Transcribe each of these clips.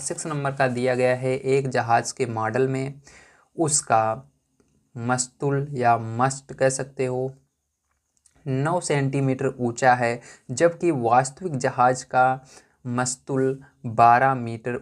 6 number का दिया गया है, एक जहाज़ के मॉडल में उसका मस्तूल या मस्ट कह सकते हो 9 सेंटीमीटर ऊंचा है, जबकि वास्तविक जहाज का मस्तूल 12 मीटर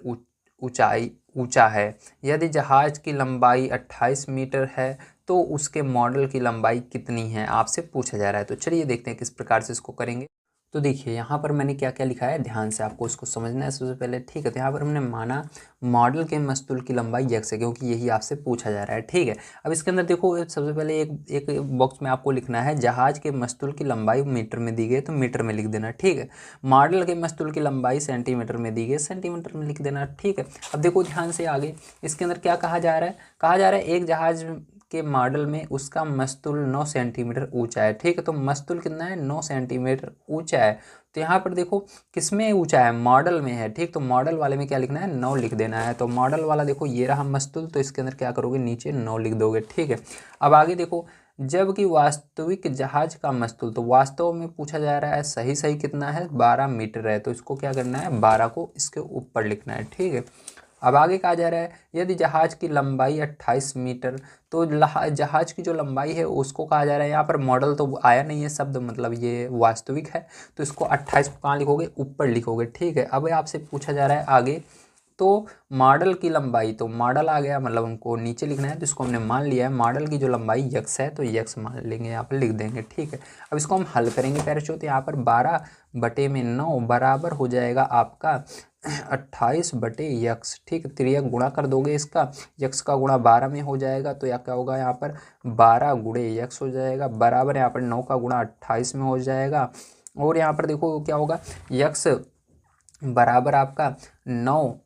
ऊंचाई ऊंचा है। यदि जहाज की लंबाई 28 मीटर है तो उसके मॉडल की लंबाई कितनी है, आपसे पूछा जा रहा है। तो चलिए देखते हैं किस प्रकार से इसको करेंगे। तो देखिए यहाँ पर मैंने क्या क्या लिखा है, ध्यान से आपको इसको समझना है सबसे पहले, ठीक है। तो यहाँ पर हमने माना मॉडल के मस्तूल की लंबाई x है, क्योंकि यही आपसे पूछा जा रहा है, ठीक है। अब इसके अंदर देखो सबसे पहले एक बॉक्स में आपको लिखना है जहाज के मस्तूल की लंबाई मीटर में दी गई तो मीटर में लिख देना, ठीक है। मॉडल के मस्तूल की लंबाई सेंटीमीटर में दी गई, सेंटीमीटर में लिख देना, ठीक है। अब देखो ध्यान से आगे इसके अंदर क्या कहा जा रहा है, कहा जा रहा है एक जहाज के मॉडल में उसका मस्तूल 9 सेंटीमीटर ऊंचा है, ठीक है। तो मस्तूल कितना है, 9 सेंटीमीटर ऊंचा है। तो यहाँ पर देखो किसमें ऊंचा है, मॉडल में है, ठीक। तो मॉडल वाले में क्या लिखना है, 9 लिख देना है। तो मॉडल वाला देखो ये रहा मस्तूल, तो इसके अंदर क्या करोगे, नीचे 9 लिख दोगे, ठीक है। अब आगे देखो जबकि वास्तविक जहाज का मस्तूल, तो वास्तव में पूछा जा रहा है सही सही कितना है, 12 मीटर है। तो इसको क्या करना है, 12 को इसके ऊपर लिखना है, ठीक है। अब आगे कहा जा रहा है यदि जहाज की लंबाई 28 मीटर, तो जहाज की जो लंबाई है उसको कहा जा रहा है, यहाँ पर मॉडल तो आया नहीं है शब्द, मतलब ये वास्तविक है, तो इसको 28 को कहाँ लिखोगे, ऊपर लिखोगे, ठीक है। अब आपसे पूछा जा रहा है आगे, तो मॉडल की लंबाई, तो मॉडल आ गया मतलब हमको नीचे लिखना है, तो इसको हमने मान लिया है मॉडल की जो लंबाई x है, तो x मान लेंगे, यहाँ पर लिख देंगे, ठीक है। अब इसको हम हल करेंगे पैरशो, तो यहाँ पर 12/9 बराबर हो जाएगा आपका 28/x, ठीक है। त्रिया गुणा कर दोगे इसका, x का गुणा 12 में हो जाएगा, तो या क्या होगा यहाँ पर 12 गुणे x हो जाएगा, बराबर यहाँ पर 9 का गुणा 28 में हो जाएगा। और यहाँ पर देखो क्या होगा, x बराबर आपका 9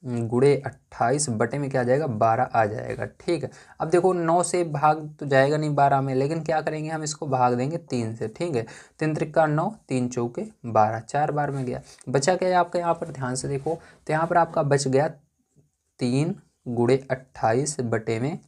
गुणे 28 बटे में क्या आ जाएगा, 12 आ जाएगा, ठीक है। अब देखो 9 से भाग तो जाएगा नहीं 12 में, लेकिन क्या करेंगे हम इसको भाग देंगे 3 से, ठीक है। 3 त्रिका 9, 3 चौके 12, 4 बार में गया। बचा क्या है आपका, यहाँ पर ध्यान से देखो, तो यहाँ पर आपका बच गया 3 गुणे 28 बटे में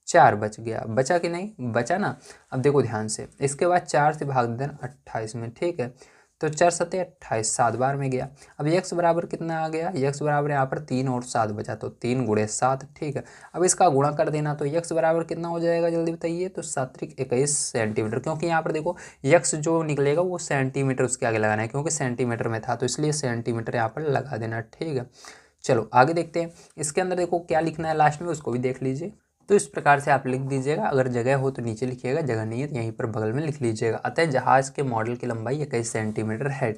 4 बच गया, बचा कि नहीं, बचा ना। अब देखो ध्यान से, इसके बाद 4 से भाग देना 28 में, ठीक है। तो 4 सत्ते 28, 7 बार में गया। अब x बराबर कितना आ गया, x बराबर यहाँ पर 3 और 7 बचा, तो 3 गुणे 7, ठीक है। अब इसका गुणा कर देना, तो x बराबर कितना हो जाएगा, जल्दी बताइए, तो 7×21 सेंटीमीटर, क्योंकि यहाँ पर देखो x जो निकलेगा वो सेंटीमीटर उसके आगे लगाना है, क्योंकि सेंटीमीटर में था, तो इसलिए सेंटीमीटर यहाँ पर लगा देना, ठीक है। चलो आगे देखते हैं, इसके अंदर देखो क्या लिखना है लास्ट में, उसको भी देख लीजिए। तो इस प्रकार से आप लिख दीजिएगा, अगर जगह हो तो नीचे लिखिएगा, जगह नहीं है तो यहीं पर बगल में लिख लीजिएगा। अतः जहाज के मॉडल की लंबाई 21 सेंटीमीटर है।